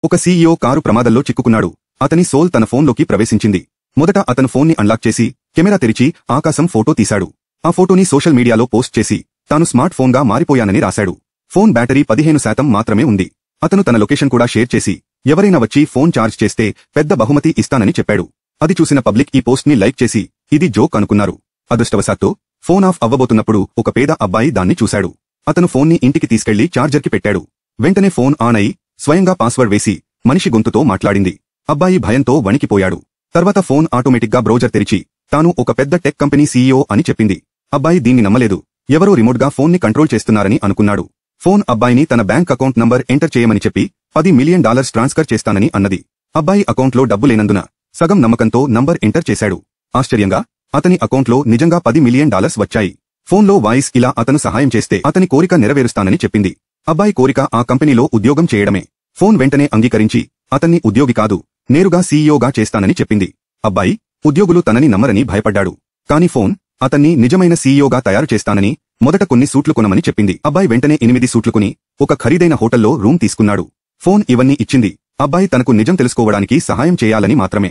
ఒక CEO car ప్రమాదంలో చిక్కుకున్నాడు. అతని సోల్ తన ఫోన్లోకి ప్రవేశించింది. మొదట అతను ఫోన్ని అన్లాక్ చేసి కెమెరా తెరిచి ఆకాశం ఫోటో తీశాడు. ఆ ఫోటోని సోషల్ మీడియాలో పోస్ట్ చేసి తాను స్మార్ట్ ఫోన్గా మారిపోయానని రాశాడు. ఫోన్ బ్యాటరీ 15% మాత్రమే ఉంది. అతను తన లొకేషన్ కూడా షేర్ చేసి ఎవరైనా వచ్చి ఫోన్ ఛార్జ్ చేస్తే పెద్ద బహుమతి ఇస్తానని చెప్పాడు. అది చూసిన పబ్లిక్ ఈ పోస్ట్ని లైక్ చేసి ఇది జోక్ అనుకున్నారు. అదృష్టవశాత్తు ఫోన్ ఆఫ్ అవ్వబోతున్నప్పుడు ఒక పేద అబ్బాయి దాన్ని చూశాడు. అతను ఫోన్ని ఇంటికి తీసుకెళ్లి ఛార్జర్కి పెట్టాడు. వెంటనే ఫోన్ ఆన్ అయి స్వయంగా పాస్వర్డ్ వేసి మనిషి గొంతుతో మాట్లాడింది. అబ్బాయి భయంతో వణికిపోయాడు. తర్వాత ఫోన్ ఆటోమేటిక్గా బ్రౌజర్ తెరిచి తాను ఒక పెద్ద టెక్ కంపెనీ సీఈఓ అని చెప్పింది. అబ్బాయి దీన్ని నమ్మలేదు. ఎవరో రిమోట్గా ఫోన్ని కంట్రోల్ చేస్తున్నారని అనుకున్నాడు. ఫోన్ అబ్బాయిని తన బ్యాంక్ అకౌంట్ నంబర్ ఎంటర్ చేయమని చెప్పి $10 మిలియన్ ట్రాన్స్ఫర్ చేస్తానని అన్నది. అబ్బాయి అకౌంట్లో డబ్బు లేనందున సగం నమ్మకంతో నంబర్ ఎంటర్ చేశాడు. ఆశ్చర్యంగా అతని అకౌంట్లో నిజంగా $10 మిలియన్ వచ్చాయి. ఫోన్లో వాయిస్ ఇలా అతను సహాయం చేస్తే అతని కోరిక నెరవేరుస్తానని చెప్పింది. అబ్బాయి కోరిక ఆ కంపెనీలో ఉద్యోగం చేయడమే. ఫోన్ వెంటనే అంగీకరించి అతన్ని ఉద్యోగి కాదు, నేరుగా సీఈఓగా చేస్తానని చెప్పింది. అబ్బాయి ఉద్యోగులు తనని నమ్మరని భయపడ్డాడు. కాని ఫోన్ అతన్ని నిజమైన సీఈఓగా తయారు చేస్తానని మొదట కొన్ని సూట్లు కొనమని చెప్పింది. అబ్బాయి వెంటనే 8 సూట్లు కొని ఒక ఖరీదైన హోటల్లో రూమ్ తీసుకున్నాడు. ఫోన్ ఇవన్నీ ఇచ్చింది అబ్బాయి తనకు నిజం తెలుసుకోవడానికి సహాయం చేయాలని మాత్రమే.